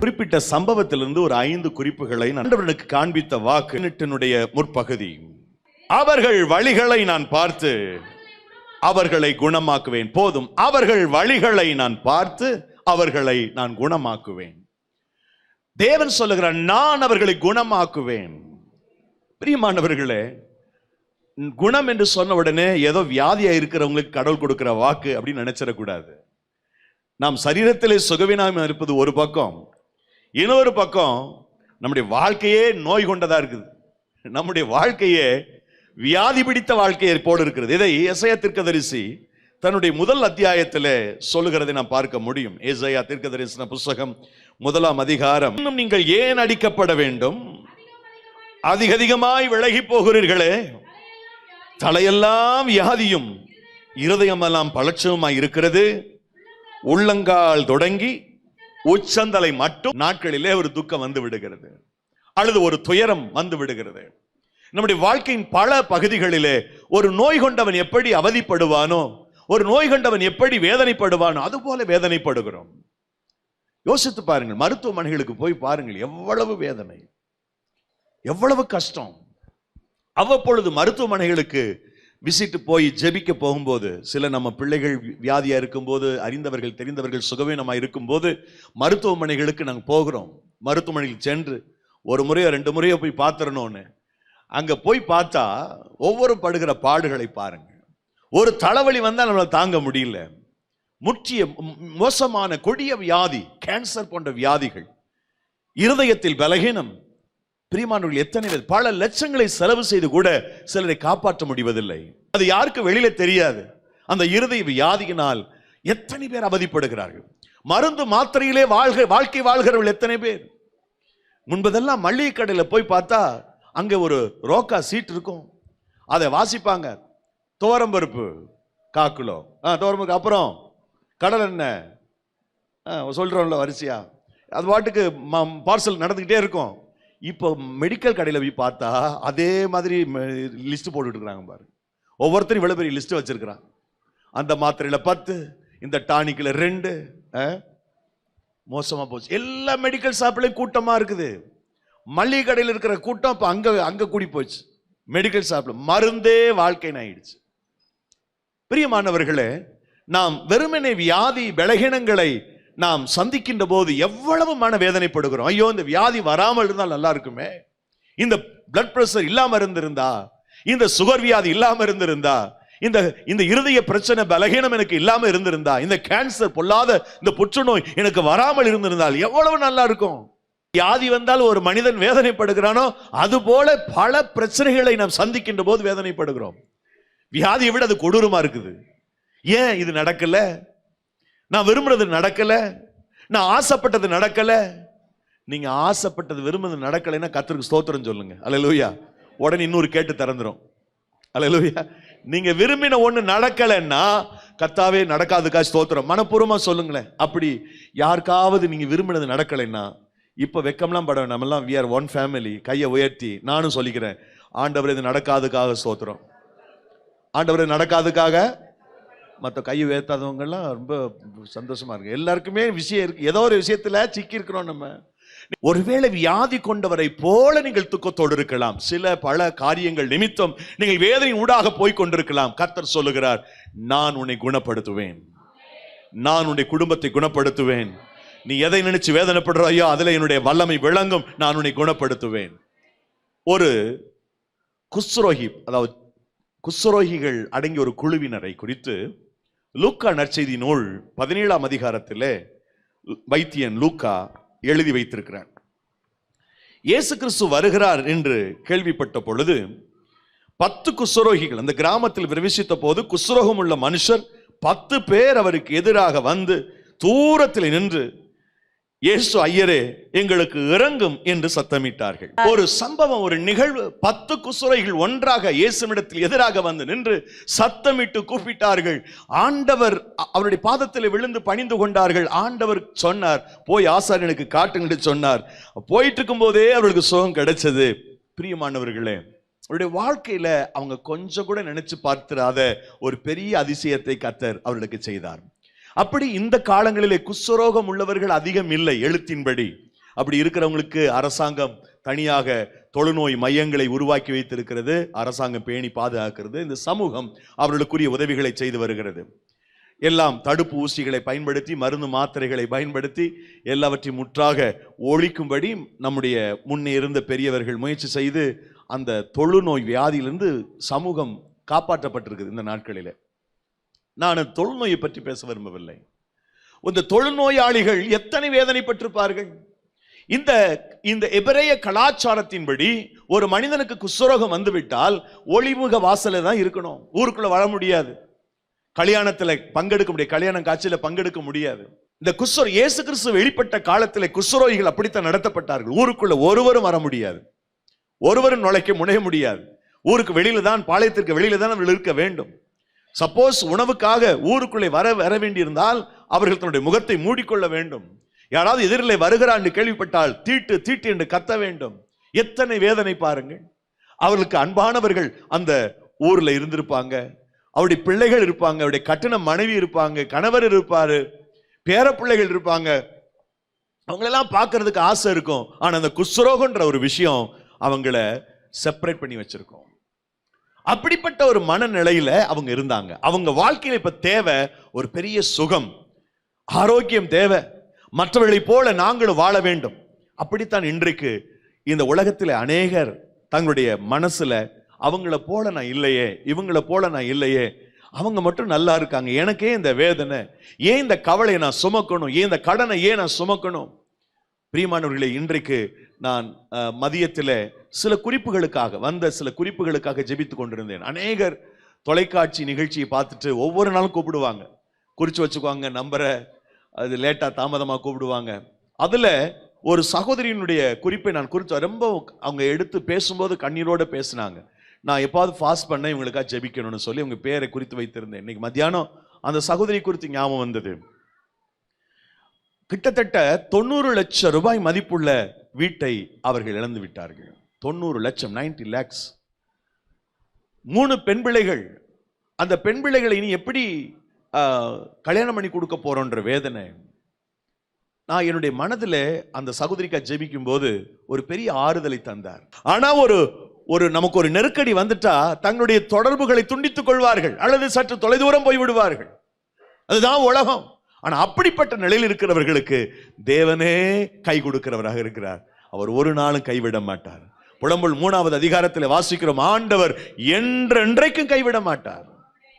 குறிப்பிட்ட சம்பவத்திலிருந்து ஒரு 5 குறிப்புகளை ஆண்டவருக்கு காண்பித்த வாக்கு முற்பகுதி. அவர்கள் வழிகளை நான் பார்த்து அவர்களை குணமாக்குவேன். போதும், அவர்கள் வழிகளை நான் பார்த்து அவர்களை நான் குணமாக்குவேன். தேவன் சொல்லுகிறார், நான் அவர்களை குணமாக்குவேன். பிரியமானவர்களே, குணம் என்று சொன்ன உடனே ஏதோ வியாதியா இருக்கிறவங்களுக்கு கடவுள் கொடுக்கிற வாக்கு அப்படின்னு நினைச்சிடக்கூடாது. நாம் சரீரத்திலே சுகவீனம் இருப்பது ஒரு பக்கம், இன்னொரு பக்கம் நம்முடைய வாழ்க்கையே நோய் கொண்டதா இருக்குது. நம்முடைய வாழ்க்கையே வியாதி பிடித்த வாழ்க்கையை போல இருக்கிறது. இதை எசையா தீர்க்கதரிசி தன்னுடைய முதல் அத்தியாயத்திலே சொல்லுகிறதை நாம் பார்க்க முடியும். எசையா தீர்க்கதரிசன புஸ்தகம் 1ஆம் அதிகாரம். இன்னும் நீங்கள் ஏன் அடிக்கப்பட வேண்டும்? அதிகமாய் விலகி போகிறீர்களே. தலையெல்லாம் வியாதியும் இருதயமெல்லாம் பலட்சமாய் இருக்கிறது. உள்ளங்கால் தொடங்கி உச்சந்தலை மட்டும் நாட்களிலே ஒரு துக்கம் வந்து விடுகிறது, அல்லது ஒரு துயரம் வந்து விடுகிறது. நம்முடைய வாழ்க்கையின் பல பகுதிகளிலே ஒரு நோய் கொண்டவன் எப்படி அவதிப்படுவானோ, ஒரு நோய் கொண்டவன் எப்படி வேதனைப்படுவானோ, அதுபோல வேதனைப்படுகிறோம். யோசித்து பாருங்கள், மருத்துவமனைகளுக்கு போய் பாருங்கள், எவ்வளவு வேதனை, எவ்வளவு கஷ்டம். அவ்வப்பொழுது மருத்துவமனைகளுக்கு விசிட்டு போய் ஜெபிக்க போகும்போது, சில நம்ம பிள்ளைகள் வியாதியா இருக்கும்போது, அறிந்தவர்கள் தெரிந்தவர்கள் சுகவீனமாக இருக்கும்போது மருத்துவமனைகளுக்கு நாங்கள் போகிறோம். மருத்துவமனையில் சென்று ஒரு முறையோ 2 முறையோ போய் பார்த்துடணும்னு அங்க போய் பார்த்தா ஒவ்வொரு படுகிற பாடுகளை பாருங்க. ஒரு தலைவலி வந்தால் நம்மளை தாங்க முடியல. முற்றிய மோசமான கொடிய வியாதி, கேன்சர் போன்ற வியாதிகள், இருதயத்தில் பலகீனம். பிரியமானவர்கள், எத்தனை பல லட்சங்களை செலவு செய்து கூட சிலரை காப்பாற்ற முடிவதில்லை. அது யாருக்கு வெளியில தெரியாது. அந்த இருதய வியாதியினால் எத்தனை பேர் அவதிப்படுகிறார்கள். மருந்து மாத்திரையிலே வாழ்க்கை வாழ்கிறவர்கள் எத்தனை பேர். முன்பதெல்லாம் மளிகை கடையில் போய் பார்த்தா அங்க ஒரு ரோக்கா சீட் இருக்கும், அதை வாசிப்பாங்க. துவரம்பருப்பு 1/4 கிலோ, துவரம்பருப்பு, அப்புறம் கடல் எண்ணெய் சொல்றோம்ல வரிசையா, அது பாட்டுக்கு பார்சல் நடந்துக்கிட்டே இருக்கும். இப்போ மெடிக்கல் கடையில் போய் பார்த்தா அதே மாதிரி லிஸ்ட் போட்டுட்டு இருக்கிறாங்க பாரு. ஒவ்வொருத்தரும் இவ்வளவு பெரிய லிஸ்ட் வச்சிருக்கிறாங்க. அந்த மாத்திரையில 10, இந்த டானிக்ல 2. மோசமா போச்சு. எல்லா மெடிக்கல் ஷாப்லயும் கூட்டமா இருக்குது. மளிகை கடையில் இருக்கிற கூட்டம் இப்ப அங்க கூடி போச்சு. மெடிக்கல் ஷாப்ல மருந்தே வாழ்க்கைன்னு ஆயிடுச்சு. பிரியமானவர்களே, நாம் வெறுமனே வியாதி பலகீனங்களை நாம் சந்திக்கின்ற போது எவ்வளவு மன வேதனைப்படுகிறோம். ஐயோ, இந்த வியாதி வராமல் இருந்தால் நல்லா இருக்குமே, இந்த பிளட் பிரஷர் இல்லாம இருந்திருந்தா, இந்த சுகர் வியாதி இல்லாம இருந்திருந்தா, இந்த இருதய பிரச்சனை பலகீனம் எனக்கு இல்லாம இருந்திருந்தா, இந்த கேன்சர் பொல்லாத இந்த புற்றுநோய் எனக்கு வராமல் இருந்திருந்தால் எவ்வளவு நல்லா இருக்கும். வியாதி வந்தால் ஒரு மனிதன் வேதனைப்படுகிறானோ, அது போல பல பிரச்சனைகளை நாம் சந்திக்கின்ற போது வேதனைப்படுகிறோம். வியாதியை விட அது கொடூரமா இருக்குது. ஏன் இது நடக்கல? நான் விரும்புறது நடக்கல, நான் ஆசைப்பட்டது நடக்கல. நீங்க ஆசைப்பட்டது விரும்புறது நடக்கலைன்னா கர்த்தருக்கு ஸ்தோத்திரம் சொல்லுங்க. அல்லேலூயா. உடனே இன்னொரு கேட்டு திறந்துரும். அல்லேலூயா. நீங்க விரும்பின ஒண்ணு நடக்கலைன்னா, கர்த்தாவே நடக்காதுக்கா ஸ்தோத்திரம் மனப்பூர்வமா சொல்லுங்களேன். அப்படி யாருக்காவது நீங்க விரும்பினது நடக்கலைன்னா, இப்ப வெக்கம்லாம் பட, நம்மெல்லாம் we are one family. கையை உயர்த்தி நானும் சொல்லிக்கிறேன், ஆண்டவர் இது நடக்காதுக்காக ஸ்தோத்திரம். ஆண்டவர் நடக்காதுக்காக. மற்ற கையை உயர்த்தாதவங்க எல்லாம் ரொம்ப சந்தோஷமா இருக்கு. எல்லாருக்குமே விஷயம் இருக்கு, ஏதோ ஒரு விஷயத்துல சிக்கி இருக்கிறோம் நம்ம. ஒருவேளை வியாதி கொண்டவரை போல நீங்கள் துக்கத்தோடு இருக்கலாம். பல காரியங்கள் நிமித்தம் நீங்கள் வேதனை ஊடாக போய் கொண்டிருக்கலாம். கர்த்தர் சொல்லுகிறார், நான் உன்னை குணப்படுத்துவேன், நான் உன்னுடைய குடும்பத்தை குணப்படுத்துவேன். நீ எதை நினைச்சு வேதனைப்படுறாயோ அதுல என்னுடைய வல்லமை விளங்கும். நான் உன்னை குணப்படுத்துவேன். ஒரு குஷ்ரோகி, அதாவது குஷ்ரோகிகள் அடங்கிய ஒரு குழுவினரை குறித்து லூக்கா நற்செய்தி நூல் 17ஆம் அதிகாரத்திலே வைத்தியன் லூக்கா எழுதி வைத்திருக்கிறார். இயேசு கிறிஸ்து வருகிறார் என்று கேள்விப்பட்ட பொழுது 10 குஷ்ரோகிகள் அந்த கிராமத்தில் பிரவேசித்த போது, குஷ்ரோகம் உள்ள மனுஷர் 10 பேர் அவருக்கு எதிராக வந்து தூரத்தில் நின்று, இயேசு ஐயரே எங்களுக்கு இறங்கும் என்று சத்தமிட்டார்கள். ஒரு சம்பவம், ஒரு நிகழ்வு. 10 குஷ்ரோகிகள் ஒன்றாக இயேசுவிடத்தில் எதிராக வந்து நின்று சத்தமிட்டு கூப்பிட்டார்கள். ஆண்டவர் அவருடைய பாதத்தில் விழுந்து பணிந்து கொண்டார்கள். ஆண்டவர் சொன்னார், போய் ஆசாரியனுக்கு காட்டுங்க சொன்னார். போயிட்டு இருக்கும் போதே அவர்களுக்கு சுகம் கிடைச்சது. பிரியமானவர்களே, அவருடைய வாழ்க்கையில அவங்க கொஞ்சம் கூட நினைச்சு பார்த்திராத ஒரு பெரிய அதிசயத்தை கர்த்தர் அவர்களுக்கு செய்தார். அப்படி இந்த காலங்களிலே குஷ்ரோகம் உள்ளவர்கள் அதிகம் இல்லை எழுத்தின்படி. அப்படி இருக்கிறவங்களுக்கு அரசாங்கம் தனியாக தொழுநோய் மையங்களை உருவாக்கி வைத்திருக்கிறது. அரசாங்கம் பேணி பாதுகாக்கிறது. இந்த சமூகம் அவர்களுக்குரிய உதவிகளை செய்து வருகிறது. எல்லாம் தடுப்பு ஊசிகளை பயன்படுத்தி, மருந்து மாத்திரைகளை பயன்படுத்தி எல்லாவற்றையும் முற்றாக ஒழிக்கும்படி நம்முடைய முன்னே இருந்த பெரியவர்கள் முயற்சி செய்து அந்த தொழுநோய் வியாதியிலிருந்து சமூகம் காப்பாற்றப்பட்டிருக்குது. இந்த நாட்களில் நான் தொழுநோயை பற்றி பேச விரும்பவில்லை. இந்த தொழுநோயாளிகள் எத்தனை வேதனைப்பட்டிருப்பார்கள். இந்த எபிரேய கலாச்சாரத்தின்படி ஒரு மனிதனுக்கு குஷ்டரோகம் வந்துவிட்டால் ஒளிமுக வாசல தான் இருக்கணும், ஊருக்குள்ள வர முடியாது, கல்யாணத்துல பங்கெடுக்க முடியாது, கல்யாண காட்சியில பங்கெடுக்க முடியாது. இந்த இயேசு கிறிஸ்து வெளிப்பட்ட காலத்தில் குஷ்டரோகிகள் அப்படித்தான் நடத்தப்பட்டார்கள். ஊருக்குள்ள ஒருவரும் வர முடியாது, ஒருவரும் நுழைக்க முனைய முடியாது. ஊருக்கு வெளியில தான், பாளையத்திற்கு வெளியில தான் அவர்கள் இருக்க வேண்டும். சப்போஸ் உணவுக்காக ஊருக்குள்ளே வர வேண்டியிருந்தால் அவர்கள் தன்னுடைய முகத்தை மூடிக்கொள்ள வேண்டும். யாராவது எதிரிலே வருகிறார் என்று கேள்விப்பட்டால் தீட்டு தீட்டு என்று கத்த வேண்டும். எத்தனை வேதனை பாருங்கள். அவர்களுக்கு அன்பானவர்கள் அந்த ஊர்ல இருந்திருப்பாங்க, அவருடைய பிள்ளைகள் இருப்பாங்க, அவருடைய கட்டண மனைவி இருப்பாங்க, கணவர் இருப்பாரு, பேர பிள்ளைகள் இருப்பாங்க. அவங்களெல்லாம் பார்க்கறதுக்கு ஆசை இருக்கும். ஆனா அந்த குஷ்டரோகன்ற ஒரு விஷயம் அவங்கள செப்பரேட் பண்ணி வச்சிருக்கோம். அப்படிப்பட்ட ஒரு மனநிலையில அவங்க இருந்தாங்க. அவங்க வாழ்க்கையில இப்ப தேவை ஒரு பெரிய சுகம், ஆரோக்கியம் தேவை. மற்றவர்களை போல நாங்களும் வாழ வேண்டும். அப்படித்தான் இன்றைக்கு இந்த உலகத்தில் அநேகர் தங்களுடைய மனசுல அவங்கள போல நான் இல்லையே, இவங்கள போல நான் இல்லையே, அவங்க மட்டும் நல்லா இருக்காங்க, எனக்கே இந்த வேதனை, ஏன் இந்த கவலையை நான் சுமக்கணும், ஏன் இந்த கடனை ஏன் நான் சுமக்கணும். பிரியமானவர்களே, இன்றைக்கு நான் மதியத்தில் சில குறிப்புகளுக்காக ஜெபித்து கொண்டிருந்தேன். அநேகர் தொலைக்காட்சி நிகழ்ச்சியை பார்த்துட்டு ஒவ்வொரு நாளும் கூப்பிடுவாங்க, குறிச்சு வச்சுக்குவாங்க நம்பரை, அது லேட்டா தாமதமாக கூப்பிடுவாங்க. அதுல ஒரு சகோதரியினுடைய குறிப்பை நான் குறித்து ரொம்ப அவங்க எடுத்து பேசும்போது கண்ணீரோட பேசினாங்க. நான் எப்பாவது ஃபாஸ்ட் பண்ண இவங்களுக்காக ஜெபிக்கணும்னு சொல்லி அவங்க பேரை குறித்து வைத்திருந்தேன். இன்னைக்கு மத்தியானம் அந்த சகோதரி குறித்து ஞாபகம் வந்தது. கிட்டத்தட்ட 90 லட்சம் ரூபாய் மதிப்புள்ள வீட்டை அவர்கள் இழந்து விட்டார்கள். 90 லட்சம், 90 lakhs. 3 பெண் பிள்ளைகள். அந்த பெண் பிள்ளைகளை இனி எப்படி கல்யாணம் பண்ணி கொடுக்க போறோன்ற வேதனை. நான் என்னுடைய மனதில் அந்த சகோதரிக்கா ஜெபிக்கும் போது ஒரு பெரிய ஆறுதலை தந்தார். ஆனா நமக்கு ஒரு நெருக்கடி வந்துட்டா தங்களுடைய தொடர்புகளை துண்டித்துக் கொள்வார்கள் அல்லது சற்று தொலைதூரம் போய் விடுவார்கள். அதுதான் உலகம். ஆனா அப்படிப்பட்ட நிலையில் இருக்கிறவர்களுக்கு தேவனே கை கொடுக்கிறவராக இருக்கிறார். அவர் ஒரு நாளும் கைவிட மாட்டார். புலம்பல் 3வது அதிகாரத்தில் வாசிக்கிறோம், ஆண்டவர் என்றென்றைக்கும் கைவிட மாட்டார்.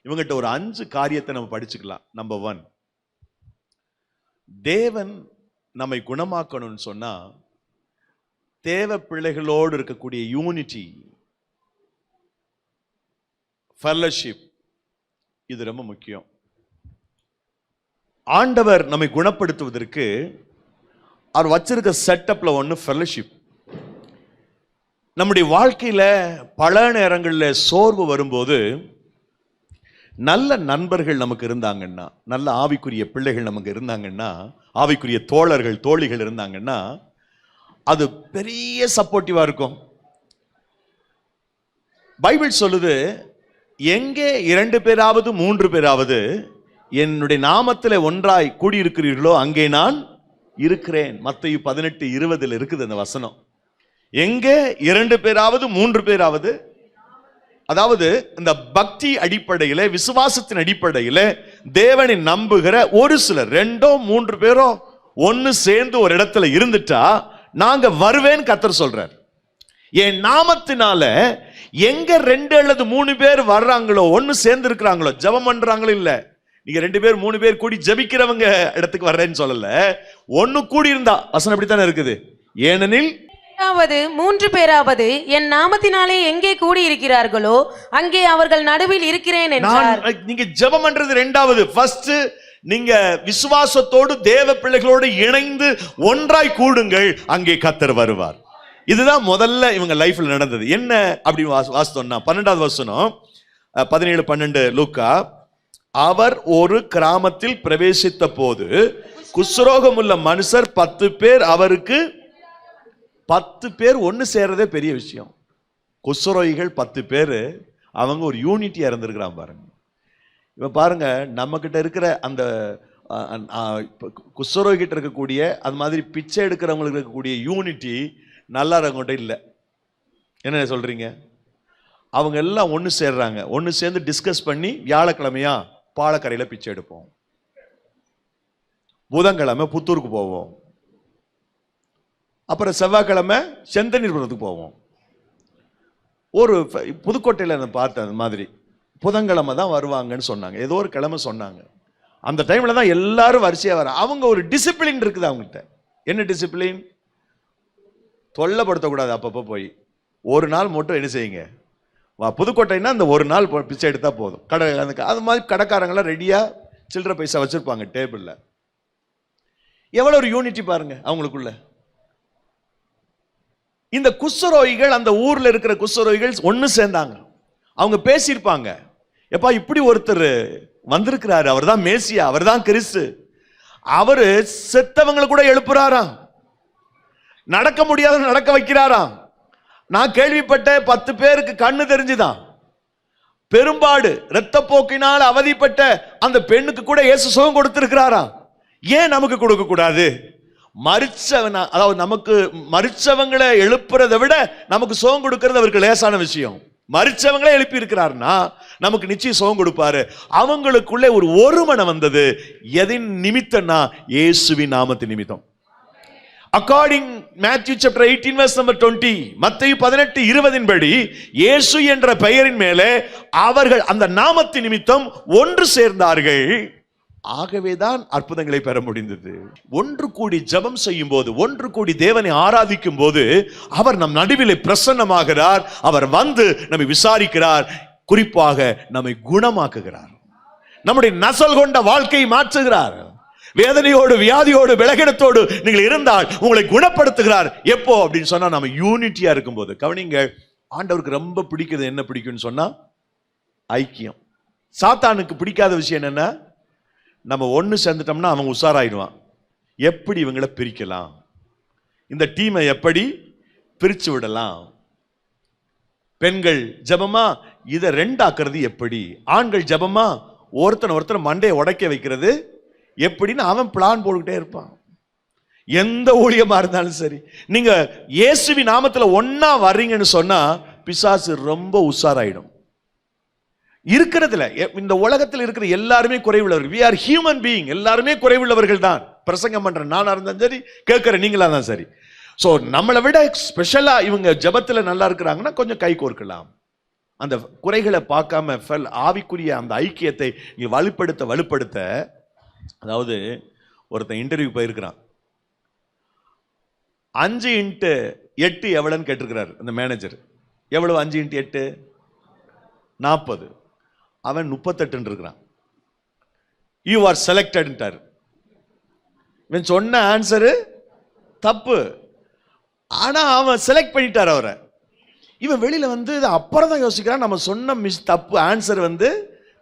இவங்கிட்ட ஒரு 5 காரியத்தை நம்ம படிச்சுக்கலாம். நம்பர் 1, தேவன் நம்மை குணமாக்கணும்னு சொன்னா தேவ பிள்ளைகளோடு இருக்கக்கூடிய யூனிட்டி, ஃபெல்லோஷிப், இது ரொம்ப முக்கியம். ஆண்டவர் நம்மை குணப்படுத்துவதற்கு அவர் வச்சிருக்க செட்டப்ல ஒன்று ஃபெல்லோஷிப். நம்முடைய வாழ்க்கையில பல நேரங்களில் சோர்வு வரும்போது நல்ல நண்பர்கள் நமக்கு இருந்தாங்கன்னா, நல்ல ஆவிக்குரிய பிள்ளைகள் நமக்கு இருந்தாங்கன்னா, ஆவிக்குரிய தோழர்கள் தோழிகள் இருந்தாங்கன்னா அது பெரிய சப்போர்ட்டிவா இருக்கும். பைபிள் சொல்லுது, எங்கே 2 பேராவது 3 பேராவது என்னுடைய நாமத்தில் ஒன்றாய் கூடியிருக்கிறீர்களோ அங்கே நான் இருக்கிறேன். மத்தேயு 18:20 இருக்குது அந்த வசனம். எங்கே 2 பேராவது 3 பேராவது, அதாவது இந்த பக்தி அடிப்படையில, விசுவாசத்தின் அடிப்படையில தேவனை நம்புகிற ஒரு சிலர் 2 3 பேரோ ஒன்னு சேர்ந்து ஒரு இடத்துல இருந்துட்டா நாங்க வருவேன் கர்த்தர் சொல்றார். என் நாமத்தினால எங்க 2 அல்லது 3 பேர் வர்றாங்களோ, ஒன்னு சேர்ந்து இருக்கிறாங்களோ, ஜெபம் பண்றாங்களோ, இல்ல நீங்க 2 பேர் 3 பேர் கூடி ஜெபிக்கிறவங்க இடத்துக்கு வர்றேன்னு சொல்லல, ஒன்னு கூடி இருந்தா வசனம் அப்படித்தானே இருக்குது. ஏனெனில் 3 பேராவது என் நாமத்தினாலே எங்கே கூடி இருக்கிறார்களோ அங்கே அவர்கள் நடுவில் இருக்கிறேன் என்றார். நீங்க ஜெபம் பண்றது 2வது. ஃபர்ஸ்ட் நீங்க விசுவாசத்தோடு தேவ பிள்ளைகளோடு இணைந்து ஒன்றாய் கூடுங்கள், அங்கே கர்த்தர் வருவார். இதுதான் முதல்ல இவங்க லைஃப்ல நடந்தது. என்ன அப்படி வாசித்தோம்னா 12வது வசனம், 17-12 லூக்கா, அவர் ஒரு கிராமத்தில் பிரவேசித்த போது குஷ்டரோகம் உள்ள மனுஷர் 10 பேர், அவருக்கு 10 பேர் ஒன்னு சேர்றதே பெரிய விஷயம். குஷ்டரோகிகள் 10 பேர், அவங்க ஒரு யூனிட்டியா இருந்திருக்கிறாங்க பாருங்க. இப்ப பாருங்க, நம்ம கிட்ட இருக்கிற அந்த குஷ்டரோகிட்ட இருக்கக்கூடிய அது மாதிரி பிச்சை எடுக்கிறவங்களுக்கு இருக்கக்கூடிய யூனிட்டி நல்லா இருக்கவங்ககிட்ட இல்லை. என்ன சொல்றீங்க? அவங்க எல்லாம் ஒன்று சேர்றாங்க, ஒன்று சேர்ந்து டிஸ்கஸ் பண்ணி வியாழக்கிழமையா பாலக்கரையில் பிச்சை எடுப்போம், புதன்கிழமை புத்தூருக்கு போவோம், அப்புறம் செவ்வாய்க்கிழமை செந்தனீர்புரத்துக்கு போவோம். ஒரு புதுக்கோட்டையில் நான் பார்த்தேன், அந்த மாதிரி புதன்கிழமை தான் வருவாங்கன்னு சொன்னாங்க, ஏதோ ஒரு கிழமை சொன்னாங்க. அந்த டைமில் தான் எல்லாரும் வரிசையாக வர. அவங்க ஒரு டிசிப்ளின் இருக்குது அவங்ககிட்ட. என்ன டிசிப்ளின்? தொல்லைப்படுத்தக்கூடாது. அப்பப்போ போய் ஒரு நாள் மட்டும் என்ன செய்யுங்க, புதுக்கோட்டைன்னா அந்த ஒரு நாள் பிச்சை எடுத்தா போதும். கடை அது மாதிரி கடைக்காரங்களாம் ரெடியாக சில்லறை பைசா வச்சுருப்பாங்க டேபிளில். எவ்வளோ ஒரு யூனிட்டி பாருங்க அவங்களுக்குள்ள. இந்த குஷ்டரோகிகள், அந்த ஊரில் இருக்கிற குஷ்டரோகிகள் ஒன்று சேர்ந்தாங்க. அவங்க பேசியிருப்பாங்க, எப்பா இப்படி ஒருத்தர் வந்திருக்கிறாரு, அவர் தான் மேசியா, அவர் தான் கிறிஸ்து, அவரு செத்தவங்களை கூட எழுப்புறாராம், நடக்க முடியாத நடக்க வைக்கிறாராம். நான் கேள்விப்பட்ட 10 பேருக்கு கண்ணு தெரிஞ்சுதான், பெரும்பாடு இரத்த போக்கினால் அவதிப்பட்ட அந்த பெண்ணுக்கு கூட இயேசு சுகம் கொடுத்திருக்கிறாராம். ஏன் நமக்கு கொடுக்க கூடாது? மரிச்சவனா, அதாவது நமக்கு மரிச்சவங்களை எழுப்புறதை விட நமக்கு சுகம் கொடுக்கிறது அவருக்கு லேசான விஷயம். மரிச்சவங்களே எழுப்பி இருக்கிறார்னா நமக்கு நிச்சயம் சுகம் கொடுப்பாரு. அவங்களுக்குள்ளே ஒரு ஒருமனம் வந்தது. எதின் நிமித்தம்னா இயேசுவின் நாமத்தின் நிமித்தம். According Matthew chapter 18 verse number 20, மத்தேயு 18:20 படி இயேசு என்ற பெயரின் மேலே அவர்கள் அந்த நாமத்தின் நிமித்தம் ஒன்று சேர்ந்தார்கள். ஆகவேதான் அற்புதங்களை பெற முடிந்தது. ஒன்று கூடி ஜெபம் செய்யும் போது, ஒன்று கூடி தேவனை ஆராதிக்கும் போது அவர் நம் நடுவிலே பிரசன்னமாகிறார். அவர் வந்து நம்மை விசாரிக்கிறார், குறிப்பாக நம்மை குணமாக்குகிறார், நம்முடைய நசல் கொண்ட வாழ்க்கையை மாற்றுகிறார். வேதனையோடு வியாதியோடு விலகினத்தோடு நீங்கள் இருந்தால் உங்களை குணப்படுத்துகிறார். எப்போ அப்படின்னு சொன்னா நம்ம யூனிட்டியா இருக்கும்போது. கவனிங்க, ஆண்டவருக்கு ரொம்ப பிடிக்கிறது என்ன பிடிக்கும்னு சொன்னா ஐக்கியம். சாத்தானுக்கு பிடிக்காத விஷயம் என்னன்னா, நம்ம ஒன்று சேர்ந்துட்டோம்னா அவன் உஷாராயிடுவான். எப்படி இவங்களை பிரிக்கலாம், இந்த டீமை எப்படி பிரிச்சு விடலாம், பெண்கள் ஜபமா இதை ரெண்டாக்குறது எப்படி, ஆண்கள் ஜபமா ஒருத்தர் மண்டையை உடைக்க வைக்கிறது எப்படின்னு அவன் பிளான் போட்டுக்கிட்டே இருப்பான். எந்த ஊழியமா இருந்தாலும் சரி, நீங்க இயேசுவின் நாமத்துல ஒன்னா வர்றீங்கன்னு சொன்னா பிசாசு ரொம்ப உஷாராயிடும். இருக்கிறதுல இந்த உலகத்தில் இருக்கிற எல்லாருமே குறைவுள்ளவர்கள். we are human being, எல்லாருமே குறைவுள்ளவர்கள் தான். பிரசங்கம் பண்ற நானா இருந்தாலும் சரி, கேட்கிற நீங்களா தான் சரி. சோ நம்மளை விட ஸ்பெஷலா இவங்க ஜபத்துல நல்லா இருக்கிறாங்கன்னா கொஞ்சம் கை கோர்க்கலாம். அந்த குறைகளை பார்க்காம ஆவிக்குரிய அந்த ஐக்கியத்தை நீ வலுப்படுத்த, அதாவது ஒருத்தன் இன்டர்வியூ போயிருக்கிறான், 5x8 எவ்வளவுன்னு கேட்டிருக்கிறார் அந்த மேனேஜர். எவ்வளவு 5x8? 40. அவன் 38 இருக்கிறான். You are selected. இவன் சொன்ன ஆன்சரு தப்பு, ஆனா அவன் செலக்ட் பண்ணிட்டார் அவரை. இவன் வெளியில வந்து அப்புறம் தான் யோசிக்கிறான், நம்ம சொன்ன தப்பு, ஆன்சர் வந்து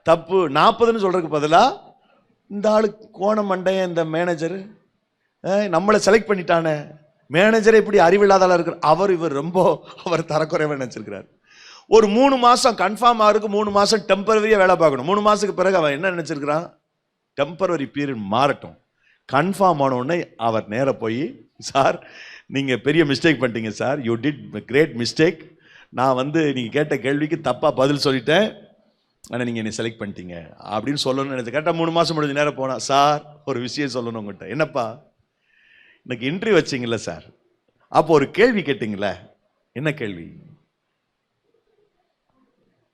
தப்பு. 40ன்னு சொல்றதுக்கு பதிலா இந்த ஆளு கோண மண்டைய இந்த மேனேஜர் நம்மளை செலக்ட் பண்ணிட்டானே, மேனேஜரை இப்படி அறிவில்லாத ஆளா இருக்கிற இவர் ரொம்ப அவர் தரக்குறைவா நினைச்சிருக்கிறார். ஒரு 3 மாசம் கன்ஃபார்ம் ஆகுறதுக்கு 3 மாசம் டெம்பரரியா வேலை பார்க்கணும். 3 மாசத்துக்கு பிறகு அவன் என்ன நினைச்சிருக்கிறான், டெம்பரரி பீரியட் மாறட்டும். கன்ஃபார்ம் ஆன உடனே அவர் நேர போய், சார் நீங்க பெரிய மிஸ்டேக் பண்ணிட்டீங்க sir, you did great mistake, நான் வந்து நீங்க கேட்ட கேள்விக்கு தப்பா பதில் சொல்லிட்டேன், ஆனால் நீங்கள் என்னை செலக்ட் பண்ணிட்டீங்க அப்படின்னு சொல்லணும்னு நினைச்சேன். கரெக்டாக 3 மாதம் முடிஞ்ச நேரம் போனா, சார் ஒரு விஷயம் சொல்லணும் உங்கள்கிட்ட. என்னப்பா? எனக்கு இன்டர்வியூ வச்சிங்கல்ல சார், அப்போ ஒரு கேள்வி கேட்டீங்களே, என்ன கேள்வி?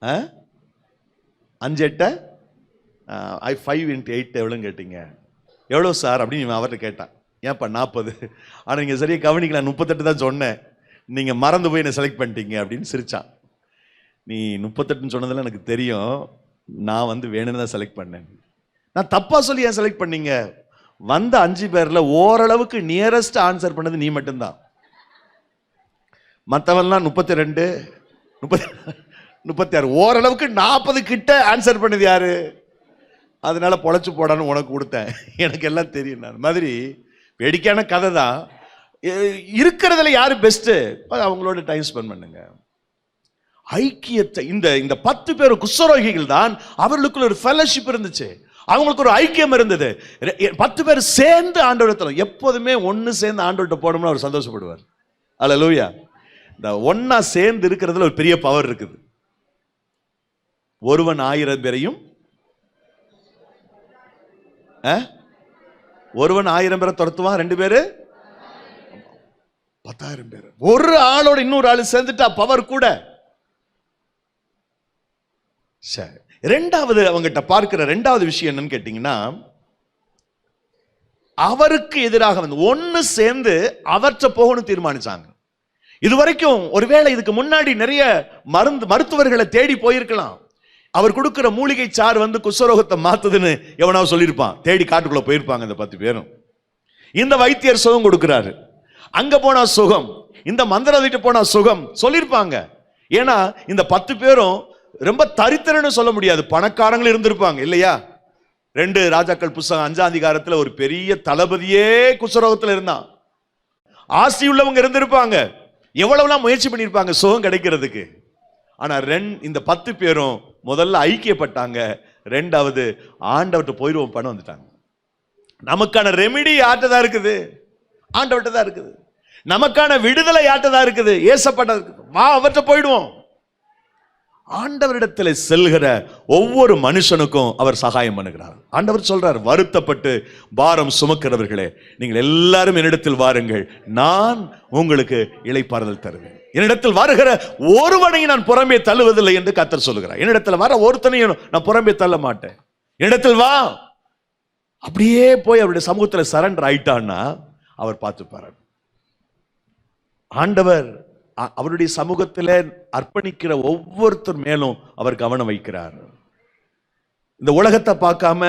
5x8 5x8 எவ்வளோன்னு கேட்டீங்க. எவ்வளோ சார் அப்படின்னு அவர்கிட்ட கேட்டான். ஏன்ப்பா 40? ஆனால் நீங்கள் சரியாக கவனிக்கலாம், 38 தான் சொன்னேன், நீங்கள் மறந்து போய் என்னை செலக்ட் பண்ணிட்டீங்க அப்படின்னு சிரிச்சான். நீ 38 சொன்னதில் எனக்கு தெரியும், நான் வந்து வேணும்னு தான் செலக்ட் பண்ணேன். நான் தப்பா சொல்லி ஏன் செலக்ட் பண்ணீங்க? வந்த 5 பேர்ல ஓரளவுக்கு நியரஸ்ட் ஆன்சர் பண்ணது நீ மட்டும்தான். மற்றவெல்லாம் 32, 36, ஓரளவுக்கு 40 கிட்ட ஆன்சர் பண்ணது யாரு? அதனால பொழைச்சு போடான்னு உனக்கு கொடுத்தேன், எனக்கு எல்லாம் தெரியும். நான் மாதிரி வேடிக்கையான கதை தான். இருக்கிறதுல யாரு பெஸ்ட், அவங்களோட டைம் ஸ்பெண்ட் பண்ணுங்க. ஐக்கியத்தை இந்த 10 பேர் குஷ்டரோகிகள் தான், அவர்களுக்குள்ள ஒரு ஃபெலோஷிப் இருந்துச்சு. அவங்களுக்கு ஒரு ஐக்கியம் இருந்தது. 10 பேர் சேர்ந்து ஆண்டவரிடத்தில், எப்போதுமே ஒன்னு சேர்ந்து ஆண்டவர்கிட்ட போனோம்னா அவர் சந்தோஷப்படுவார். அல்லேலூயா. இந்த ஒன்னா சேர்ந்து இருக்கிறதுல ஒரு பெரிய பவர் இருக்குது. ஒருவன் 1000 பேரையும், ஒருவன் 1000 பேரை துரத்துவான், 2 பேரு 10,000 பேர். ஒரு ஆளோட இன்னொரு ஆளு சேர்ந்துட்டா பவர் கூட. சரி, ரெண்டாவது அவங்கிட்ட பார்க்கிற ரெண்டாவது விஷயம் என்னன்னு கேட்டீங்கன்னா, அவருக்கு எதிராக வந்து ஒன்னு சேர்ந்து அவற்றை போகணும் தீர்மானிச்சாங்க. இதுவரைக்கும் ஒருவேளை இதுக்கு முன்னாடி நிறைய மருத்துவர்களை தேடி போயிருக்கலாம். அவர் கொடுக்கிற மூலிகை சாறு வந்து குஷ்டரோகத்தை மாத்துதுன்னு எவனாவது சொல்லியிருப்பான். தேடி காட்டுக்குள்ள போயிருப்பாங்க இந்த 10 பேரும். இந்த வைத்தியர் சுகம் கொடுக்கிறாரு, அங்க போனா சுகம், இந்த மந்திரவாதிட்ட போனா சுகம் சொல்லியிருப்பாங்க. ஏன்னா இந்த 10 பேரும் ரொம்ப தரித்திரன்னு சொல்ல முடியாது, பணக்காரங்களும் இருந்திருப்பாங்க இல்லையா? 2 ராஜாக்கள் புஸ்தகம் 5ஆம் அதிகாரத்துல ஒரு பெரிய தளபதியே குஷ்டரோகத்துல இருந்தான். ஆசி உள்ளவங்க இருந்திருப்பாங்க, எவ்வளவுலாம் முயற்சி பண்ணியிருப்பாங்க சுகம் கிடைக்கிறதுக்கு. ஆனா இந்த 10 பேரும் முதல்ல ஐக்கியப்பட்டாங்க, ரெண்டாவது ஆண்டவர்கிட்ட போயிடுவோம் பணம் வந்துட்டாங்க. நமக்கான ரெமிடி யார்கிட்டதான் இருக்குது? ஆண்டவர்கிட்ட தான் இருக்குது. நமக்கான விடுதலை யார்கிட்டதான் இருக்குது? ஏசப்பட்ட இருக்குது. வா அவர்கிட்ட போயிடுவோம். ஆண்டவரிடத்தில் செல்கிற ஒவ்வொரு மனுஷனுக்கும் அவர் சகாயம் பண்ணுகிறார். ஆண்டவர் சொல்றார், வருத்தப்பட்டு பாரம் சுமக்கிறவர்களே நீங்கள் எல்லாரும் என்னிடத்தில் வாருங்கள், நான் உங்களுக்கு இளைப்பாறுதல் தருவேன். என்னிடத்தில் வருகிற ஒருவனையும் நான் புறம்பே தள்ளுவதில்லை என்று கர்த்தர் சொல்லுகிறார். என்னிடத்தில் வர ஒருத்தனையும் நான் புறம்பே தள்ள மாட்டேன். என்னிடத்தில் வா. அப்படியே போய் அவருடைய சமூகத்தில் சரண்டர் ஆயிட்டான்னா அவர் பார்த்துப்பார். ஆண்டவர் அவருடைய சமூகத்தில் அர்ப்பணிக்கிற ஒவ்வொருத்தர் மேலும் அவர் கவனம் வைக்கிறார். இந்த உலகத்தை பார்க்காம,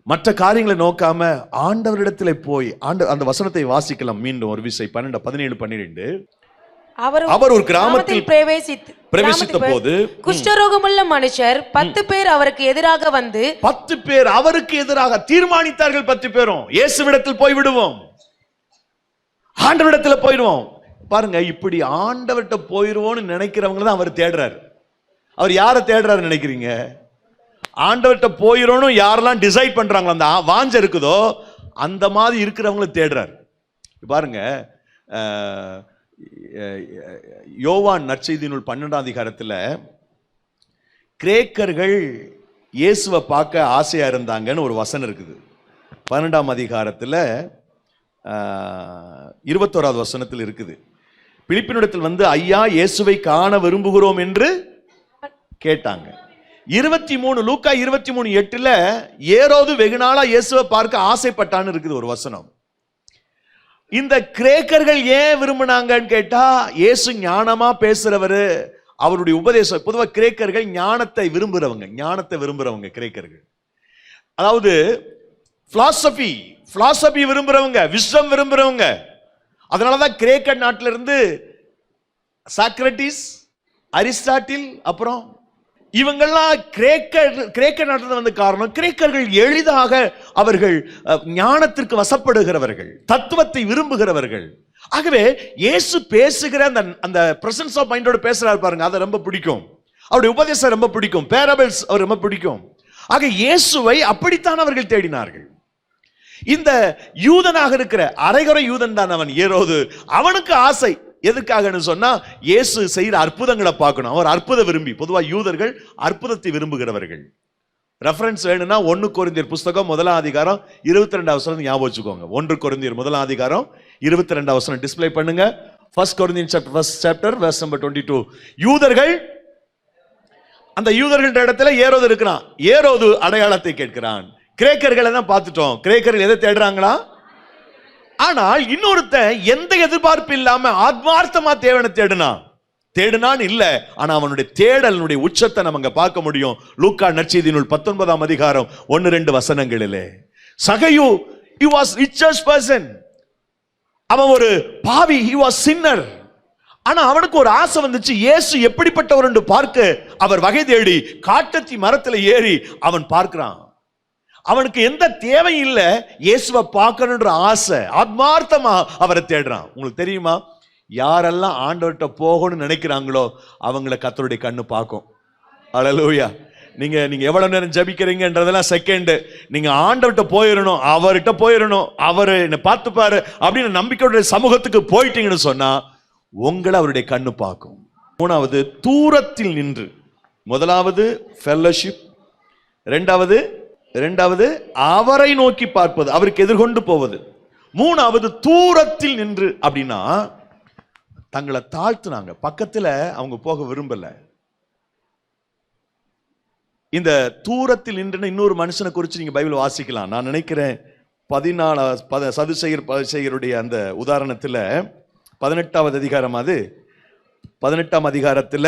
மற்ற காரியங்களை நோக்காம ஆண்டவரிடத்தில் போய் அந்த வசனத்தை வாசிக்கலாம் மீண்டும் ஒரு விசை. 17:12. அவர் ஒரு கிராமத்தில் பிரவேசித்த போது குஷ்டரோகமுள்ள மனுஷர் 10 பேர் அவருக்கு எதிராக வந்து 10 பேர் அவருக்கு எதிராக தீர்மானித்தார்கள். 10 பேரும் இயேசுவிடத்தில் போய் விடுவோம், ஆண்டவரிடத்தில் போயிடுவோம். பாருங்க, இப்படி ஆண்டவர்கிட்ட போயிருவோம்னு நினைக்கிறவங்க தான் அவர் தேடுறாரு. அவர் யாரை தேடுறாரு நினைக்கிறீங்க? ஆண்டவர்கிட்ட போயிரோன்னு யாரெல்லாம் டிசைட் பண்றாங்களோ, அந்த வாஞ்ச இருக்குதோ அந்த மாதிரி இருக்கிறவங்களை தேடுறாரு. பாருங்க, யோவான் நற்செய்தி நூல் 12ஆம் அதிகாரத்துல கிரேக்கர்கள் இயேசுவை பார்க்க ஆசையா இருந்தாங்கன்னு ஒரு வசனம் இருக்குது. 12ஆம் அதிகாரத்துல 21வது வசனத்தில் இருக்குது. பிலிப்பினிடத்தில் வந்து ஐயா இயேசுவை காண விரும்புகிறோம் என்று கேட்டாங்க. 23 லூக்கா 23:8 ஏரோது வெகு நாளா இயேசுவை பார்க்க ஆசைப்பட்டான்னு இருக்குது ஒரு வசனம். இந்த கிரேக்கர்கள் ஏன் விரும்பினாங்கன்னு கேட்டா, இயேசு ஞானமா பேசுறவரு, அவருடைய உபதேசம். பொதுவாக கிரேக்கர்கள் ஞானத்தை விரும்புறவங்க கிரேக்கர்கள். அதாவது பிலாசபி விரும்புறவங்க, விஸ்டம் விரும்புறவங்க. அதனாலதான் கிரேக்க நாட்டில இருந்து சாக்ரட்டிஸ், அரிஸ்டாட்டில், அப்புறம் இவங்கெல்லாம் கிரேக்க நாட்டில் வந்த காரணம், கிரேக்கர்கள் எளிதாக அவர்கள் ஞானத்திற்கு வசப்படுகிறவர்கள், தத்துவத்தை விரும்புகிறவர்கள். ஆகவே இயேசு பேசுகிற அந்த பிரசன்ஸ் ஆஃப் மைண்டோட பேசுறாரு பாருங்க, அதை ரொம்ப பிடிக்கும். அவருடைய உபதேசம் ரொம்ப பிடிக்கும், பேரபிள்ஸ் அவர் ரொம்ப பிடிக்கும். ஆக இயேசுவை அப்படித்தான் அவர்கள் தேடினார்கள். இந்த யூதனாக இருக்கிற அரைகுறை யூதன் தான் அவன் ஏரோது. அவனுக்கு ஆசை எதுக்காகன்னு சொன்னா, இயேசு செய்யற அற்புதங்களை பார்க்கணும். அவர் அற்புத விரும்பி. பொதுவா யூதர்கள் அற்புதத்தை விரும்புகிறவர்கள். ரெஃபரன்ஸ் வேணும்னா 1 கொரிந்தியர் புஸ்தகம் 1ஆம் அதிகாரம் 22வது வசனம் ஞாபகம் வச்சுக்கோங்க. 1 கொரிந்தியர் 1ஆம் அதிகாரம் 22வது வசனம் டிஸ்ப்ளே பண்ணுங்க. 1 Corinthians chapter verse number 22. யூதர்கள், அந்த யூதர்கள் இடத்துல ஏரோது இருக்கிறான். ஏரோது அடையாளத்தை கேட்கிறான். கிரேக்கர்களை தான் பார்த்துட்டோம். கிரேக்கர்கள் எதை தேடுறாங்களா? ஆனால் இன்னொருத்த எந்த எதிர்பார்ப்பு இல்லாம ஆத்மார்த்தமா தேவனை தேடுனான் இல்ல. ஆனா அவனுடைய தேடலுடைய உச்சத்தை நம்ம பார்க்க முடியும். லூக்கா நற்செய்தி நூல் 19ஆம் அதிகாரம் 1-2 வசனங்களிலே. சகையு, he was richest person. அவன் ஒரு பாவி, he was sinner. ஆனா அவனுக்கு ஒரு ஆசை வந்துச்சு, இயேசு எப்படிப்பட்டவர் என்று பார்க்க அவர் வகை தேடி காட்டத்தி மரத்துல ஏறி அவன் பார்க்கிறான். அவனுக்கு எந்த தேவையும் இல்ல, இயேசுவை பார்க்கணுன்ற ஆசை, ஆத்மார்த்தமா அவரை தேடுறான். உங்களுக்கு தெரியுமா, யாரெல்லாம் ஆண்டவர்கிட்ட போகணும்னு நினைக்கிறாங்களோ அவங்களை கர்த்தருடைய கண்ணு பார்க்கும். அல்லேலூயா. நீங்க எவ்வளவு நேரம் ஜபிக்கிறீங்கன்றதெல்லாம் செகண்ட். நீங்க ஆண்டவர்கிட்ட போயிடணும், அவர்கிட்ட போயிடணும், அவரு என்ன பார்த்துப்பாரு அப்படின்னு நம்பிக்கையோட சமூகத்துக்கு போயிட்டீங்கன்னு சொன்னா உங்களை அவருடைய கண்ணு பார்க்கும். மூணாவது, தூரத்தில் நின்று. முதலாவது ஃபெல்லோஷிப், இரண்டாவது அவரை நோக்கி பார்ப்பது, அவருக்கு எதிர்கொண்டு போவது. மூணாவது தூரத்தில் நின்று அப்படின்னா தங்களை தாழ்த்துனாங்க, பக்கத்துல அவங்க போக விரும்பல. இந்த தூரத்தில் நின்று இன்னொரு மனுஷனை குறித்து நீங்க பைபிள் வாசிக்கலாம். நான் நினைக்கிறேன் 14 சதுசேயருடைய அந்த உதாரணத்துல 18வது அதிகாரம், அது 18ஆம் அதிகாரத்துல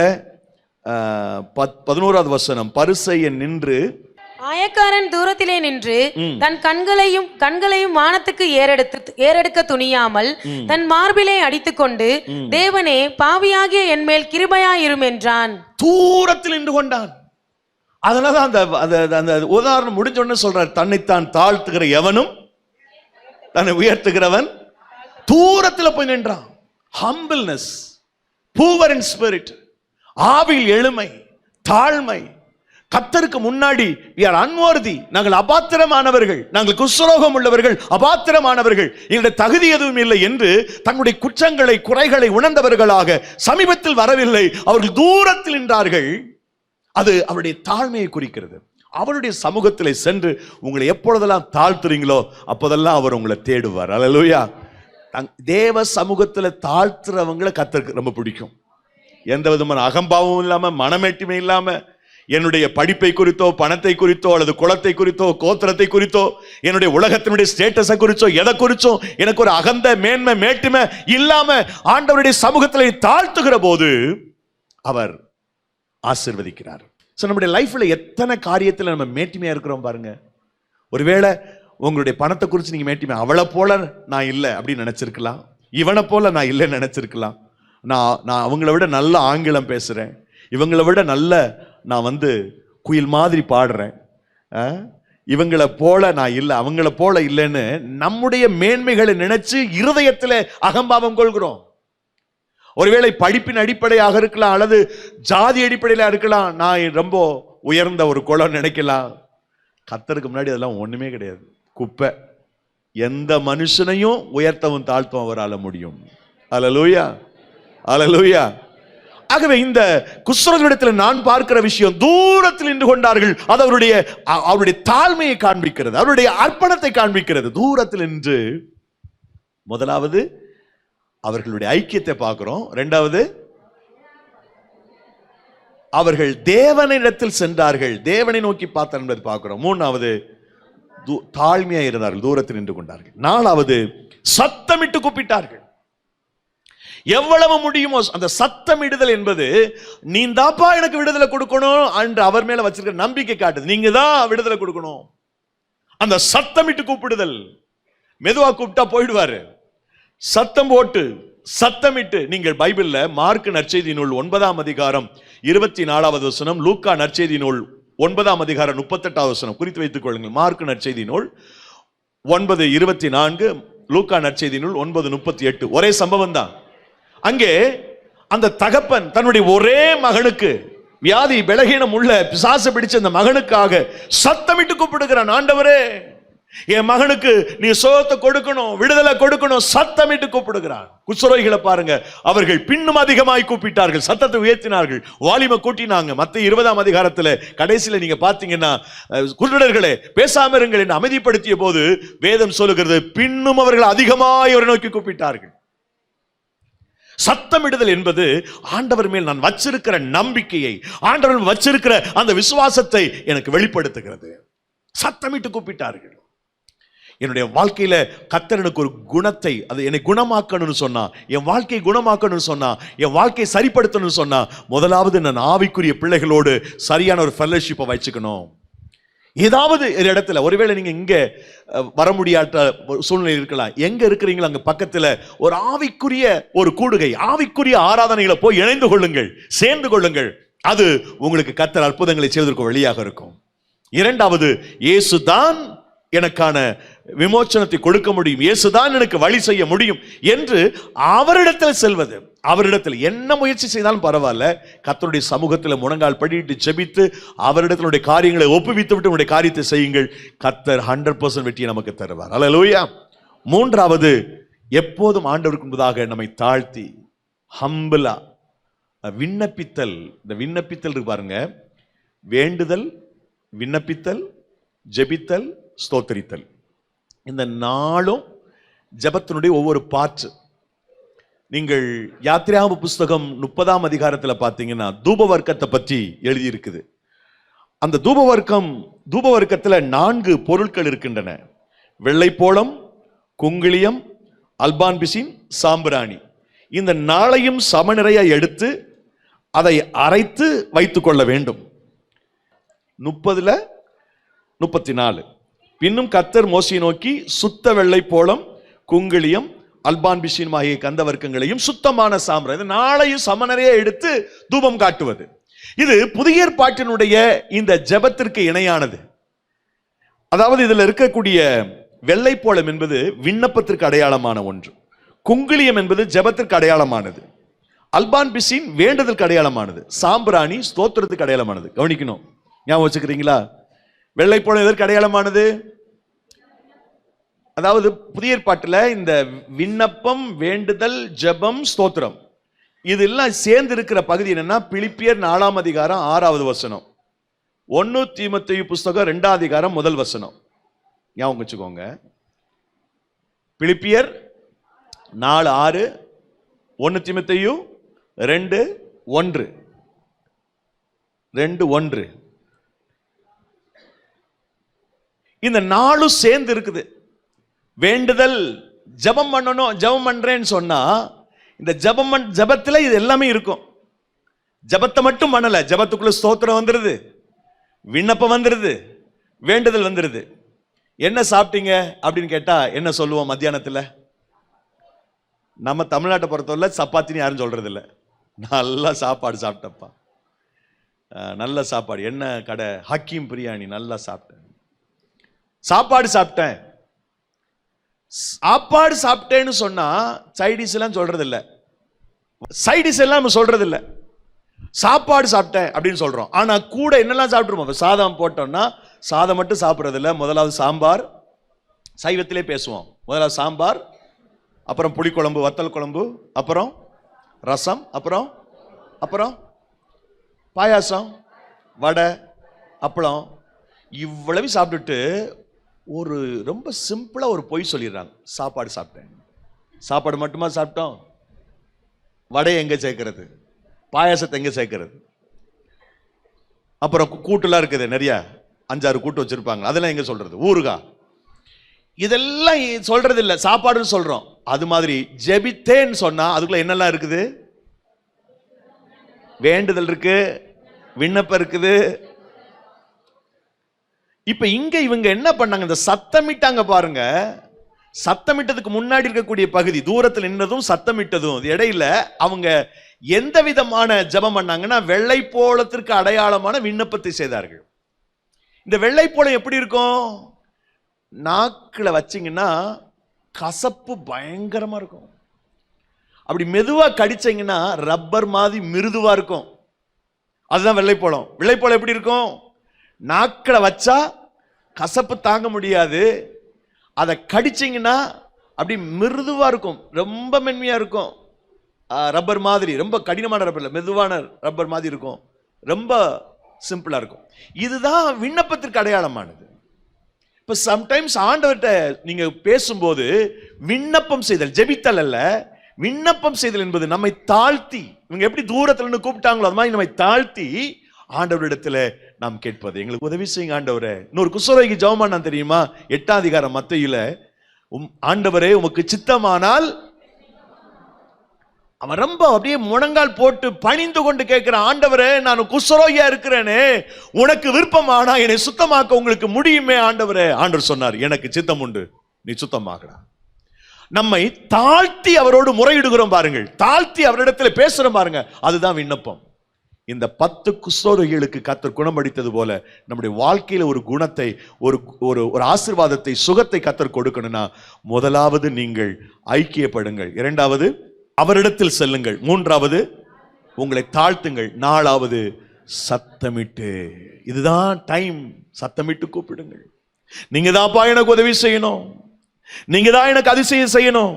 11வது வசனம். பரிசேயன் நின்று, ஆயக்காரன் தூரத்திலே நின்று தன் கண்களையும் வானத்துக்கு ஏறெடுக்க துணியாமல் தன் மார்பிலே அடித்துக்கொண்டு, தேவனே, பாவியாகிய என்மேல் கிருபையாயிரும் என்றான். தூரத்தில் நின்று கொண்டான். அதனாலதான் அந்த உதாரணம் முடிஞ்ச உடனே சொல்றார், தன்னைத்தான் தாழ்த்துகிற எவனும் தன்னை உயர்த்துகிறவன் தூரத்தில் போய் நின்றான். ஹம்பிள்னஸ், பூவர் இன் ஸ்பிரிட், ஆவியில் எளிமை, தாழ்மை. கர்த்தருக்கு முன்னாடி we are unworthy, நாங்கள் அபாத்திரமானவர்கள், நாங்கள் குஷ்ரோகம் உள்ளவர்கள், அபாத்திரமானவர்கள், எங்களுடைய தகுதி எதுவும் இல்லை என்று தன்னுடைய குற்றங்களை குறைகளை உணர்ந்தவர்களாக சமீபத்தில் வரவில்லை, அவர்கள் தூரத்தில் நின்றார்கள். அது அவருடைய தாழ்மையை குறிக்கிறது. அவருடைய சமூகத்திலே சென்று உங்களை எப்பொழுதெல்லாம் தாழ்த்துறீங்களோ அப்போதெல்லாம் அவர் உங்களை தேடுவார். அல்லேலூயா. தேவ சமூகத்தில் தாழ்த்துறவங்களை கர்த்தருக்கு ரொம்ப பிடிக்கும். எந்த விதமான அகம்பாவமும் இல்லாம, மனமேட்டிமை இல்லாம, என்னுடைய படிப்பை குறித்தோ, பணத்தை குறித்தோ, அல்லது குலத்தை குறித்தோ, கோத்திரத்தை குறித்தோ, என்னுடைய உலகத்தினுடைய ஸ்டேட்டஸை குறிச்சோ, எதை குறிச்சோ எனக்கு ஒரு அகந்த மேன்மை மேட்டுமை இல்லாம ஆண்டவருடைய சமூகத்தில் தாழ்த்துகிற போது அவர் ஆசீர்வதிக்கிறார். நம்முடைய லைஃப்ல எத்தனை காரியத்தில் நம்ம மேட்டிமையா இருக்கிறோம் பாருங்க. ஒருவேளை உங்களுடைய பணத்தை குறித்து நீங்க மேட்டிமை, அவளை போல நான் இல்லை அப்படின்னு நினைச்சிருக்கலாம், இவனை போல நான் இல்லைன்னு நினைச்சிருக்கலாம், நான் அவங்கள விட நல்ல ஆங்கிலம் பேசுறேன், இவங்களை விட நல்ல நான் குயில் மாதிரி பாடுறேன், இவங்களை போல நான் இல்லை, அவங்கள போல இல்லைன்னு நம்முடைய மேன்மைகளை நினைச்சு இருதயத்தில் அகம்பாவம் கொள்கிறோம். ஒருவேளை படிப்பின் அடிப்படையாக இருக்கலாம், அல்லது ஜாதி அடிப்படையில் இருக்கலாம், நான் ரொம்ப உயர்ந்த ஒரு குலம் நினைக்கலாம். கர்த்தருக்கு முன்னாடி அதெல்லாம் ஒண்ணுமே கிடையாது, குப்பை. எந்த மனுஷனையும் உயர்த்தவும் தாழ்த்தவும் அவரால் முடியும். அல்லேலூயா, அல்லேலூயா. ஆகவே இந்த குஷ்ரோகியிடத்தில் நான் பார்க்கிற விஷயம், தூரத்தில் நின்று கொண்டார்கள். அது அவருடைய தாழ்மையை காண்பிக்கிறது, அவருடைய அர்ப்பணத்தை காண்பிக்கிறது. தூரத்தில் நின்று முதலாவது அவர்களுடைய ஐக்கியத்தை பார்க்கிறோம். இரண்டாவது, அவர்கள் தேவனிடத்தில் சென்றார்கள், தேவனை நோக்கி பார்த்தார் என்பதை பார்க்கிறோம். மூணாவது, தாழ்மையா இருந்தார்கள், தூரத்தில் நின்று கொண்டார்கள். நாலாவது, சத்தமிட்டு கூப்பிட்டார்கள். எவ்வளவு முடியுமோ அந்த சத்தமிடுதல் என்பது, நீ தாப்பா எனக்கு விடுதலை கொடுக்கணும் என்று அவர் மேல வச்சிருக்கிற நம்பிக்கை காட்டுது. நீங்க தான் விடுதலை கொடுக்கணும். அந்த சத்தமிட்டு கூப்பிடுதல். மெதுவா கூப்பிட்டா போயிடுவாரு. சத்தம் போட்டு சத்தமிட்டு. நீங்கள் பைபிள்ல மார்க் நற்செய்தி நூல் 9ஆம் அதிகாரம் 24வது வசனம், லூக்கா நற்செய்தி நூல் 9ஆம் அதிகாரம் 38வது வசனம் குறித்து வைத்துக் கொள்ளுங்கள். மார்க் நற்செய்தி நூல் 9:24, லூக்கா நற்செய்தி நூல் 9:38. ஒரே சம்பவம் தான். அங்கே அந்த தகப்பன் தன்னுடைய ஒரே மகனுக்கு, வியாதி பலகீனம் உள்ள பிசாசு பிடிச்ச அந்த மகனுக்காக சத்தமிட்டு கூப்பிடுகிறான், ஆண்டவரே என் மகனுக்கு நீ சுகத்தை கொடுக்கணும், விடுதலை கொடுக்கணும், சத்தமிட்டு கூப்பிடுகிறான். குஷ்ரோகிகளை பாருங்க, அவர்கள் பின்னும் அதிகமாய் கூப்பிட்டார்கள், சத்தத்தை உயர்த்தினார்கள், வாலிமை கூட்டினாங்க. மத்தேயு 20ஆம் அதிகாரத்தில் கடைசியில் நீங்க பாத்தீங்கன்னா, குருடர்களே பேசாம இருங்கள் என்று அமைதிப்படுத்திய போது வேதம் சொல்லுகிறது, பின்னும் அவர்கள் அதிகமாய் அவரை நோக்கி கூப்பிட்டார்கள். சத்தமிடுதல் என்பது ஆண்டவர் மேல் நான் வச்சிருக்கிற நம்பிக்கையை, ஆண்டவர் வச்சிருக்கிற அந்த விசுவாசத்தை எனக்கு வெளிப்படுத்துகிறது. சத்தமிட்டு கூப்பிட்டார்கள். என்னுடைய வாழ்க்கையில கர்த்தர் எனக்கு ஒரு குணத்தை, அது என்னை குணமாக்கணும்னு சொன்னா, என் வாழ்க்கையை குணமாக்கணும்னு சொன்னா, என் வாழ்க்கையை சரிப்படுத்தணும்னு சொன்னா, முதலாவது நான் ஆவிக்குரிய பிள்ளைகளோடு சரியான ஒரு ஃபெல்லோஷிப்பை வச்சுக்கணும். ஏதாவது ஒரு இடத்துல, ஒருவேளை நீங்க இங்க வர முடியாத சூழ்நிலை இருக்கலாம், எங்க இருக்கிறீங்களோ அங்க பக்கத்துல ஒரு ஆவிக்குரிய ஒரு கூடுகை, ஆவிக்குரிய ஆராதனைகளை போய் இணைந்து கொள்ளுங்கள், சேர்ந்து கொள்ளுங்கள். அது உங்களுக்கு கர்த்தர் அற்புதங்களை செய்வதற்கு வழியாக இருக்கும். இரண்டாவது, இயேசுதான் எனக்கான விமோச்சனத்தை கொடுக்க முடியும், இயேசுதான் எனக்கு வழி செய்ய முடியும் என்று அவரிடத்தில் செல்வது, அவரிடத்தில் என்ன முயற்சி செய்தாலும் பரவாயில்ல, கர்த்தருடைய சமூகத்தில் முழங்கால் படிட்டு ஜெபித்து அவரிடத்தினுடைய காரியங்களை ஒப்புவித்து விட்டு உங்களுடைய காரியத்தை செய்யுங்கள். கர்த்தர் 100% வெற்றியை நமக்கு தருவார். அல்லேலூயா. மூன்றாவது, எப்போதும் ஆண்டவருக்கு முன்பதாக நம்மை தாழ்த்தி ஹம்பிளா விண்ணப்பித்தல். இந்த விண்ணப்பித்தல் இருக்கு பாருங்க, வேண்டுதல், விண்ணப்பித்தல், ஜெபித்தல், ஸ்தோத்திரித்தல். இந்த நாளும் ஜெபத்தினுடைய ஒவ்வொரு பார்ட். நீங்கள் யாத்திராகம புஸ்தகம் 30ஆம் அதிகாரத்தில் பார்த்தீங்கன்னா தூப வர்க்கத்தை பற்றி எழுதியிருக்குது. அந்த தூப வர்க்கத்தில் 4 பொருட்கள் இருக்கின்றன. வெள்ளைப்போளம், குங்கிலியம், அல்பான் பிசின், சாம்பிராணி. இந்த நாளையும் சமநிறையா எடுத்து அதை அரைத்து வைத்துக் கொள்ள வேண்டும். 30:34 பின்னும் கர்த்தர் மோசேயை நோக்கி, சுத்த வெள்ளைப்போளம், குங்கிலியம், அல்பான் பிசின் ஆகிய கந்த வர்க்கங்களையும் சுத்தமான சாம்பிராணி, நாளையும் சமநிறையா எடுத்து தூபம் காட்டுவது. இது புதிய ஏற்பாட்டினுடைய இந்த ஜெபத்திற்கு இணையானது. அதாவது இதுல இருக்கக்கூடிய வெள்ளைப்போளம் என்பது விண்ணப்பத்திற்கு அடையாளமான ஒன்று, குங்கிலியம் என்பது ஜெபத்திற்கு அடையாளமானது, அல்பான் பிசின் வேண்டுதலுக்கு அடையாளமானது, சாம்பிராணி ஸ்தோத்திரத்துக்கு அடையாளமானது. கவனிக்கணும், ஞாபகம் வச்சுக்கிறீங்களா? வெள்ளைப்போளம் எதற்கு அடையாளமானது? அதாவது புதிய ஏற்பாட்டில் இந்த விண்ணப்பம், வேண்டுதல், ஜெபம், ஸ்தோத்திரம் இதெல்லாம் சேர்ந்து இருக்கிற பகுதி என்னன்னா, பிலிப்பியர் 4ஆம் அதிகாரம் 6வது வசனம், 1 தீமோத்தேயு புஸ்தகம் 2ஆம் அதிகாரம் 1 வசனம். ஞாபகம் வச்சுக்கோங்க. பிலிப்பியர் 4:6, 1 தீமோத்தேயு 2:1. இந்த 4 சேர்ந்து இருக்குது. வேண்டுதல், ஜெபம் பண்ணணும், ஜெபம் பண்றேன்னு சொன்னா இந்த ஜெபத்துல இது எல்லாமே இருக்கும். ஜெபத்தை மட்டும் பண்ணல, ஜெபத்துக்குள்ள ஸ்தோத்திரம் வந்துருது, விண்ணப்பம் வந்துருது, வேண்டுதல் வந்துருது. என்ன சாப்பிட்டீங்க அப்படின்னு கேட்டா என்ன சொல்லுவோம்? மத்தியானத்துல நம்ம தமிழ்நாட்டை பொறுத்தவரை சப்பாத்தின்னு யாரும் சொல்றது இல்லை. நல்லா சாப்பாடு சாப்பிட்டப்பா, நல்ல சாப்பாடு. என்ன கடை? ஹக்கீம் பிரியாணி. நல்லா சாப்பிட்டேன், சாப்பாடு சாப்பிட்டேன். சாப்பாடு சாப்பிட்டேன்னு சொன்னா சைடிஸ் எல்லாம் சொல்றது இல்ல, சைடிஸ் எல்லாம் சொல்றது இல்ல, சாப்பாடு சாப்பிட்டேன் அப்படின்னு சொல்றோம். ஆனா கூட என்னெல்லாம் சாப்பிட்டுருவோம்? சாதம் போட்டோம்னா சாதம் மட்டும் சாப்பிட்றது இல்லை. முதலாவது சாம்பார், சைவத்திலே பேசுவோம். முதலாவது சாம்பார், அப்புறம் புளிக்குழம்பு, வத்தல் குழம்பு, அப்புறம் ரசம், அப்புறம் பாயாசம், வடை, அப்பளம். இவ்வளவு சாப்பிட்டுட்டு ஒரு ரொம்ப சிம்பிளா ஒரு பொய் சொல்லிடுறாங்க, சாப்பாடு சாப்பிட்டேன். சாப்பாடு மட்டுமா சாப்பிட்டோம்? வடையை எங்க சேர்க்கிறது? பாயாசத்தை எங்க சேர்க்கிறது? அப்புறம் கூட்டுலாம் இருக்குது, நிறைய 5-6 கூட்டு வச்சிருப்பாங்க, அதெல்லாம் எங்க சொல்றது? ஊறுகாய். இதெல்லாம் சொல்றது இல்லை, சாப்பாடுன்னு சொல்றோம். அது மாதிரி ஜெபித்தேன்னு சொன்னா அதுக்குள்ள என்னெல்லாம் இருக்குது? வேண்டுதல் இருக்கு, விண்ணப்பம் இருக்குது. இப்ப இங்க இவங்க என்ன பண்ணாங்க? இந்த சத்தமிட்டாங்க பாருங்க. சத்தமிட்டதுக்கு முன்னாடி இருக்கக்கூடிய பகுதி, தூரத்தில் நின்றதும் சத்தமிட்டதும் இடையில அவங்க எந்த விதமான ஜெபம் பண்ணாங்கன்னா, வெள்ளைப்போளத்திற்கு அடையாளமான விண்ணப்பத்தை செய்தார்கள். இந்த வெள்ளைப்போளம் எப்படி இருக்கும்? நாக்குல வச்சிங்கன்னா கசப்பு பயங்கரமா இருக்கும். அப்படி மெதுவா கடிச்சீங்கன்னா ரப்பர் மாதிரி மிருதுவா இருக்கும். அதுதான் வெள்ளைப்போளம். வெள்ளைப்போளம் எப்படி இருக்கும்? நாக்குல வச்சா கசப்பு தாங்க முடியாது, அதை கடிச்சிங்கன்னா அப்படி மிருதுவா இருக்கும், ரொம்ப மென்மையா இருக்கும். ரப்பர் மாதிரி, ரொம்ப கடினமான ரப்பர் இல்லை, மெதுவான ரப்பர் மாதிரி இருக்கும், ரொம்ப சிம்பிளா இருக்கும். இதுதான் விண்ணப்பத்திற்கு அடையாளமானது. இப்ப சம்டைம்ஸ் ஆண்டவர்கிட்ட நீங்க பேசும்போது விண்ணப்பம் செய்தல், ஜெபித்தல் அல்ல, விண்ணப்பம் செய்தல் என்பது நம்மை தாழ்த்தி, இவங்க எப்படி தூரத்துல இருந்து கூப்பிட்டாங்களோ அது மாதிரி நம்மை தாழ்த்தி ஆண்டவரிடத்துல நாம் கேட்பது. எங்களுக்கு உதவி செய்யுங்க ஆண்டவரே. இன்னொரு குஷ்டரோகி ஜெபம் பண்ணான் தெரியுமா? 8ஆம் அதிகாரம் மத்தேயுல, ஆண்டவரே உமக்கு சித்தமானால், அவன் ரொம்ப அப்படியே முழங்கால் போட்டு பணிந்து கொண்டு கேட்கிறான், ஆண்டவரே நான் குஷ்டரோகியா இருக்கிறேனே, உனக்கு விருப்பமானா என்னை சுத்தமாக்க உங்களுக்கு முடியுமே ஆண்டவரே. ஆண்டவர் சொன்னார், எனக்கு சித்தம் உண்டு, நீ சுத்தமாகடா. நம்மை தாழ்த்தி அவரோடு முறையிடுகிறோம் பாருங்கள், தாழ்த்தி அவரிடத்துல பேசுறோம் பாருங்க, அதுதான் விண்ணப்பம். இந்த 10 குஷ்டரோகிகளுக்கு கர்த்தர் குணமளித்தது போல நம்முடைய வாழ்க்கையில ஒரு குணத்தை, ஒரு ஆசீர்வாதத்தை, சுகத்தை கர்த்தர் கொடுக்கணும்னா முதலாவது நீங்கள் ஐக்கியப்படுங்கள், இரண்டாவது அவரிடத்தில் செல்லுங்கள். மூன்றாவது, உங்களை தாழ்த்துங்கள். நாலாவது, சத்தமிட்டு. இதுதான் டைம். சத்தமிட்டு கூப்பிடுங்கள். நீங்க தான்ப்பா எனக்கு உதவி செய்யணும், நீங்க தான் எனக்கு அதிசயம் செய்யணும்.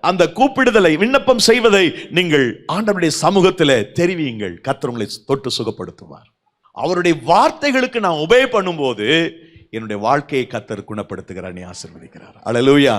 அந்த கூப்பிடுதலை, விண்ணப்பம் செய்வதை நீங்கள் ஆண்டவருடைய சமூகத்தில் தெரிவியுங்கள். கர்த்தர் உங்களை தொட்டு சுகப்படுத்துவார். அவருடைய வார்த்தைகளுக்கு நான் உபயோக பண்ணும்போது என்னுடைய வாழ்க்கையை கர்த்தர் குணப்படுத்துகிறார், ஆசீர்வதிக்கிறார். அல்லேலூயா.